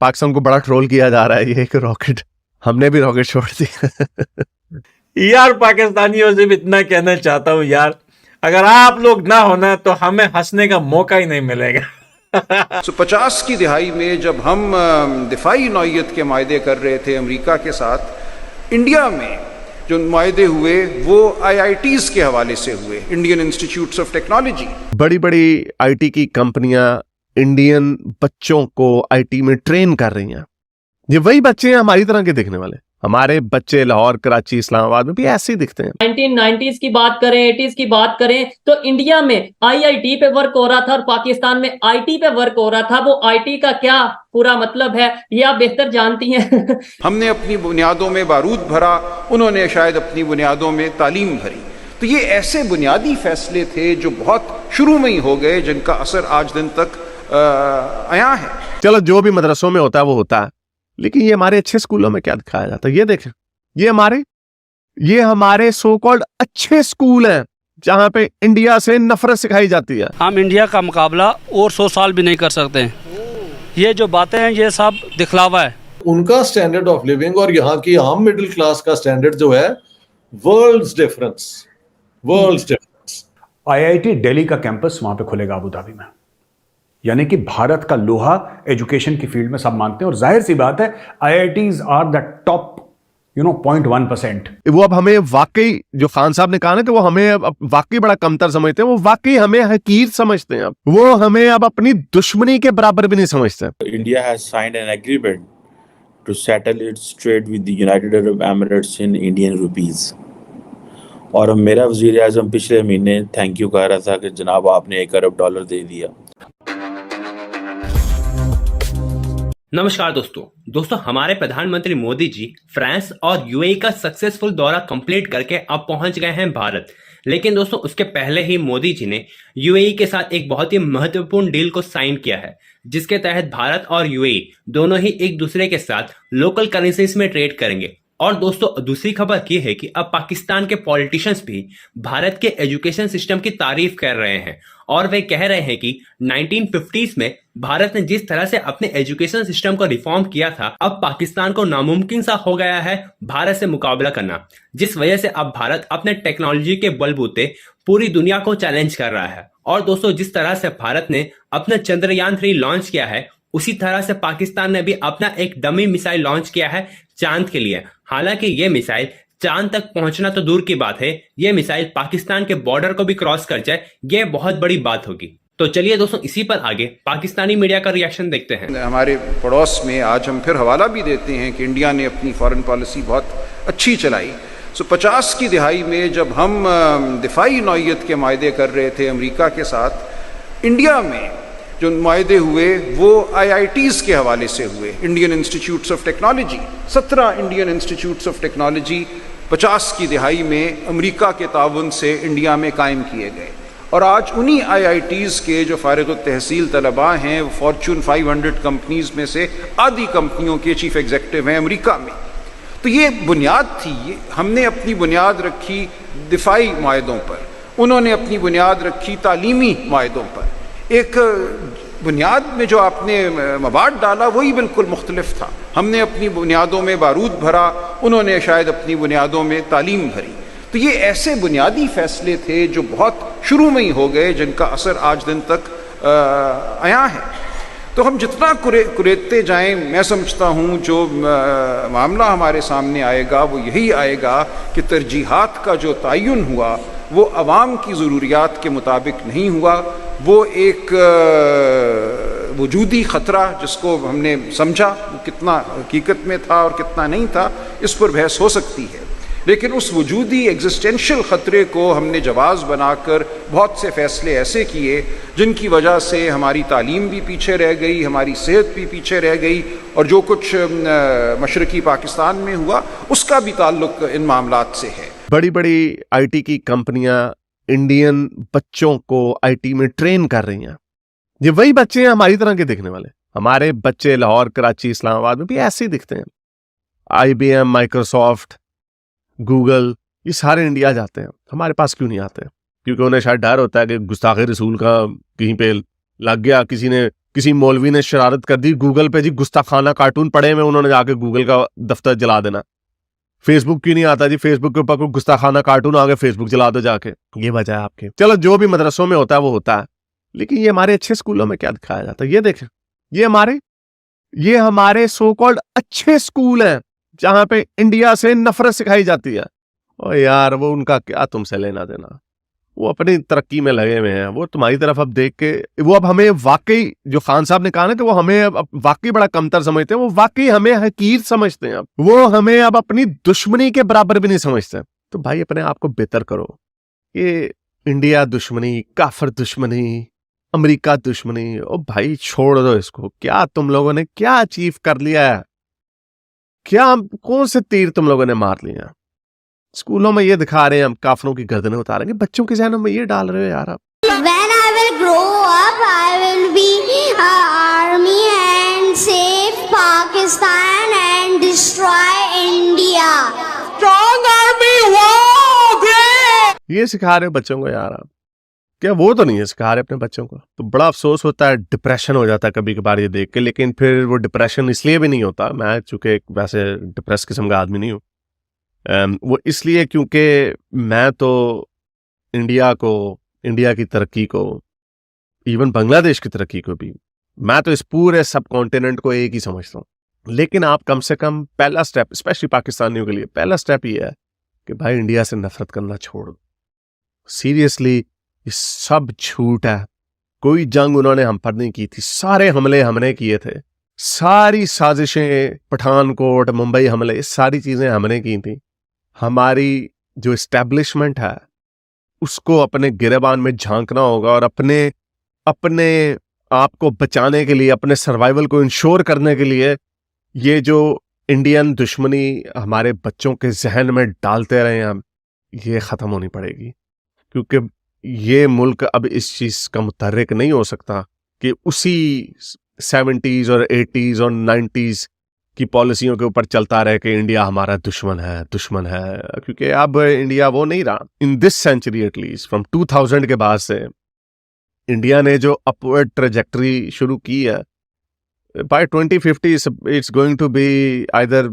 पाकिस्तान को बड़ा ट्रोल किया जा रहा है ये कि रॉकेट, हमने भी रॉकेट छोड़ दिया। यार पाकिस्तानियों से भी इतना कहना चाहता हूँ यार, अगर आप लोग ना होना तो हमें हंसने का मौका ही नहीं मिलेगा। 50 की दिहाई में जब हम दिफाई नौइयत के मायदे कर रहे थे अमेरिका के साथ, इंडिया में जो मायदे हुए वो IITs के हवाले से हुए, इंडियन इंस्टीट्यूट्स ऑफ टेक्नोलॉजी। बड़ी बड़ी IT की कंपनियां इंडियन बच्चों को IT में ट्रेन कर रही हैं। ये वही बच्चे हैं हमारी तरह के दिखने वाले। हमारे बच्चे लाहौर, कराची, इस्लामाबाद में भी ऐसे ही दिखते हैं। 1990s की बात करें, 80s की बात करें तो इंडिया में IIT पे वर्क हो रहा था और पाकिस्तान में IT पे वर्क हो रहा था। वो IT का क्या पूरा मतलब है ये आप बेहतर जानती हैं। हमने अपनी बुनियादों में बारूद भरा, उन्होंने शायद अपनी बुनियादों में तालीम भरी। तो ये ऐसे बुनियादी फैसले थे जो बहुत शुरू में ही हो गए, जिनका असर आज दिन तक आया है। चलो जो भी मदरसों में होता है वो होता है, लेकिन ये हमारे अच्छे स्कूलों में क्या दिखाया जाता है? ये देखें, ये हमारे सो कॉल्ड अच्छे स्कूल हैं जहां पे इंडिया से नफरत सिखाई जाती है। हम इंडिया का मुकाबला और 100 साल भी नहीं कर सकते हैं। ये जो बातें हैं ये सब दिखलावा है। उनका स्टैंडर्ड ऑफ लिविंग और यहाँ की आम मिडिल क्लास का स्टैंडर्ड जो है, वर्ल्ड्स डिफरेंस। IIT दिल्ली का कैंपस वहां पे खुलेगा अबू धाबी में, यानी कि भारत का लोहा एजुकेशन की फील्ड में सब मानते हैं। और जाहिर सी बात है IITs आर द टॉप 0.1%। वो अब हमें वाकई, जो खान साहब ने कहा ना कि वो हमें अब वाकई बड़ा कमतर समझते हैं, वो वाकई हमें हकीर समझते हैं। अब वो हमें अब अपनी दुश्मनी के बराबर भी नहीं समझते। India has signed an agreement to settle its trade with the United Arab Emirates in Indian rupees। और मेरा वज़ीर आज़म पिछले महीने थैंक यू कह रहा था कि जनाब आपने $1 अरब दे दिया। नमस्कार दोस्तों, हमारे प्रधानमंत्री मोदी जी फ्रांस और UAE का सक्सेसफुल दौरा कंप्लीट करके अब पहुंच गए हैं भारत। लेकिन दोस्तों उसके पहले ही मोदी जी ने UAE के साथ एक बहुत ही महत्वपूर्ण डील को साइन किया है, जिसके तहत भारत और UAE दोनों ही एक दूसरे के साथ लोकल करेंसीज में ट्रेड करेंगे। और दोस्तों दूसरी खबर यह है कि अब पाकिस्तान के पॉलिटिशियंस भी भारत के एजुकेशन सिस्टम की तारीफ कर रहे हैं और वे कह रहे हैं कि 1950s में भारत ने जिस तरह से अपने एजुकेशन सिस्टम को रिफॉर्म किया था, अब पाकिस्तान को नामुमकिन सा हो गया है भारत से मुकाबला करना, जिस वजह से अब भारत अपने टेक्नोलॉजी के बलबूते पूरी दुनिया को चैलेंज कर रहा है। और दोस्तों जिस तरह से भारत ने अपना चंद्रयान 3 लॉन्च किया है, उसी तरह से पाकिस्तान ने भी अपना एक डमी मिसाइल लॉन्च किया है चांद के लिए। हालांकि ये मिसाइल चांद तक पहुंचना तो दूर की बात है, ये मिसाइल पाकिस्तान के बॉर्डर को भी क्रॉस कर जाए, ये बहुत बड़ी बात होगी। तो चलिए दोस्तों इसी पर आगे पाकिस्तानी मीडिया का रिएक्शन देखते हैं। हमारे पड़ोस में आज हम फिर हवाला भी देते हैं कि इंडिया ने अपनी फॉरेन पॉलिसी बहुत अच्छी चलाई। 50 की दिहाई में जब हम दिफाई नौइयत के मायदे कर रहे थे अमेरिका के साथ, इंडिया में जो मायदे हुए वो IITs के हवाले से हुए, Indian institutes of technology. 17 Indian institutes of technology 50 की दिहाई में अमेरिका के ताउन से इंडिया में कायम किए गए। और आज उन्हीं IITs के जो फारिग तहसील तलबा हैं, वो फॉर्चून 500 कंपनीज में से आधी कंपनियों के चीफ एग्जीक्यूटिव हैं अमेरिका में। तो ये बुनियाद थी, ये हमने अपनी बुनियाद रखी दिफाई मायदों पर, उन्होंने अपनी बुनियाद रखी तालीमी मायदों पर। एक बुनियाद में जो आपने मवाद डाला वही बिल्कुल मुख्तलिफ था। हमने अपनी बुनियादों में बारूद भरा, उन्होंने शायद अपनी बुनियादों में तालीम भरी। तो ये ऐसे बुनियादी फैसले थे जो बहुत शुरू में ही हो गए, जिनका असर आज दिन तक आया है। तो हम जितना कुरेदते जाएं, मैं समझता हूँ जो मामला हमारे सामने आएगा वो यही आएगा कि तरजीहात का जो तयन हुआ वो अवाम की ज़रूरियात के मुताबिक नहीं हुआ। वो एक वजूदी ख़तरा जिसको हमने समझा, वो कितना हकीकत में था और कितना नहीं था, इस पर बहस हो सकती है। लेकिन उस वजूदी एग्जिस्टेंशियल ख़तरे को हमने जवाज़ बनाकर बहुत से फ़ैसले ऐसे किए जिनकी वजह से हमारी तालीम भी पीछे रह गई, हमारी सेहत भी पीछे रह गई, और जो कुछ मशरक़ी पाकिस्तान में हुआ उसका भी ताल्लुक़ इन मामलात से है। बड़ी बड़ी IT की कंपनियां इंडियन बच्चों को IT में ट्रेन कर रही हैं। ये वही बच्चे हैं हमारी तरह के दिखने वाले। हमारे बच्चे लाहौर, कराची, इस्लामाबाद में भी ऐसे ही दिखते हैं। IBM, माइक्रोसॉफ्ट, गूगल, ये सारे इंडिया जाते हैं, हमारे पास क्यों नहीं आते? क्योंकि उन्हें शायद डर होता है कि गुस्ताखे रसूल का कहीं पे लग गया, किसी ने किसी मौलवी ने शरारत कर दी, गूगल पे जी गुस्ताखाना कार्टून पड़े हुए, उन्होंने जाके गूगल का दफ्तर जला देना। फेसबुक क्यों नहीं आता जी, फेसबुक के ऊपर कोई गुस्ताखाना कार्टून आ गए, फेसबुक जला दो जाके। ये वजह है आपके। चलो जो भी मदरसों में होता है वो होता है, लेकिन ये हमारे अच्छे स्कूलों में क्या दिखाया जाता है? ये देखें, ये हमारे सो कॉल्ड अच्छे स्कूल हैं जहां पे इंडिया से नफरत सिखाई जाती है। और यार वो उनका क्या तुमसे लेना देना, वो अपनी तरक्की में लगे हुए हैं। वो तुम्हारी तरफ अब देख के वो अब हमें वाकई, जो खान साहब ने कहा ना कि वो हमें अब वाकई बड़ा कमतर समझते हैं, वो वाकई हमें हकीर समझते हैं। अब वो हमें अब अपनी दुश्मनी के बराबर भी नहीं समझते। तो भाई अपने आप को बेहतर करो। ये इंडिया दुश्मनी, काफिर दुश्मनी, अमेरिका दुश्मनी, ओ भाई छोड़ दो इसको। क्या तुम लोगों ने क्या अचीव कर लिया है? क्या कौन से तीर तुम लोगों ने मार लिया? स्कूलों में ये दिखा रहे हैं हम काफिरों की गर्दनें उतारेंगे, बच्चों के जहनों में ये डाल रहे हो यार आप। When I will grow up, I will be army and save Pakistan and destroy India. Strong army, wow, great! ये सिखा रहे हो बच्चों को यार आप। क्या वो तो नहीं है सिखा रहे अपने बच्चों को? तो बड़ा अफसोस होता है, डिप्रेशन हो जाता है कभी कभार ये देख के। लेकिन फिर वो डिप्रेशन इसलिए भी नहीं होता, मैं चूंकि वैसे डिप्रेस किस्म का आदमी नहीं हूँ, वो इसलिए क्योंकि मैं तो इंडिया की तरक्की को, इवन बांग्लादेश की तरक्की को भी, मैं तो इस पूरे सब कॉन्टिनेंट को एक ही समझता हूँ। लेकिन आप कम से कम पहला स्टेप, स्पेशली पाकिस्तानियों के लिए पहला स्टेप ये है कि भाई इंडिया से नफरत करना छोड़ दो। सीरियसली ये सब झूठ है। कोई जंग उन्होंने हम पर नहीं की थी, सारे हमले हमने किए थे, सारी साजिशें, पठानकोट, मुंबई हमले, सारी चीजें हमने की थी। हमारी जो एस्टेब्लिशमेंट है उसको अपने गिरेबान में झांकना होगा और अपने आप को बचाने के लिए, अपने सर्वाइवल को इंश्योर करने के लिए ये जो इंडियन दुश्मनी हमारे बच्चों के जहन में डालते रहे हम, ये ख़त्म होनी पड़ेगी। क्योंकि ये मुल्क अब इस चीज़ का मुतहर्रिक नहीं हो सकता कि उसी 70s और 80s और 90s की पॉलिसियों के ऊपर चलता रहे कि इंडिया हमारा दुश्मन है। क्योंकि अब इंडिया वो नहीं रहा। In this century at least, from 2000 के बाद से इंडिया ने जो अपवर्ड ट्रेजेक्टरी शुरू की है, by 2050 it's going to be either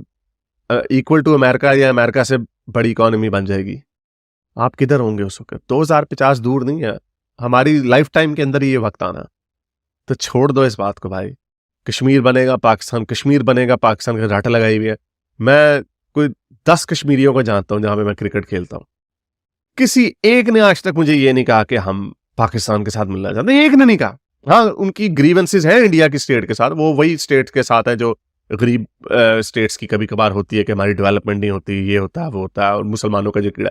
equal to America या अमेरिका से बड़ी इकॉनमी बन जाएगी। आप किधर होंगे उस वक्त? 2050 दूर नहीं है, हमारी लाइफ टाइम के अंदर ही ये वक्त आना। तो छोड़ दो इस बात को भाई। कश्मीर बनेगा पाकिस्तान का रट लगाई हुई है। मैं कोई 10 कश्मीरियों को जानता हूं जहां पे मैं क्रिकेट खेलता हूं, किसी एक ने आज तक मुझे ये नहीं कहा कि हम पाकिस्तान के साथ मिलना चाहते हैं। एक ने नहीं कहा। हाँ, उनकी ग्रीवेंसेस हैं इंडिया की स्टेट के साथ, वो वही स्टेट के साथ है जो गरीब स्टेट्स की कभी कभार होती है कि हमारी डेवलपमेंट नहीं होती, ये होता है वो होता है, और मुसलमानों का जो कीड़ा।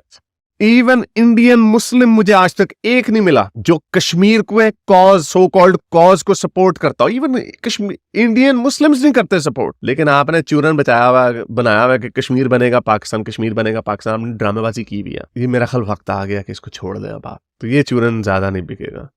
इवन इंडियन मुस्लिम मुझे आज तक एक नहीं मिला जो कश्मीर को एक कॉज, सो कॉल्ड कॉज को सपोर्ट करता हो। इवन कश्मीर इंडियन मुस्लिम्स नहीं करते सपोर्ट। लेकिन आपने चूरन बनाया हुआ कि कश्मीर बनेगा पाकिस्तान, आपने ड्रामेबाजी की भी है। ये मेरा ख्याल वक्त आ गया कि इसको छोड़ दें अब आप। तो ये चूरन ज्यादा नहीं बिकेगा।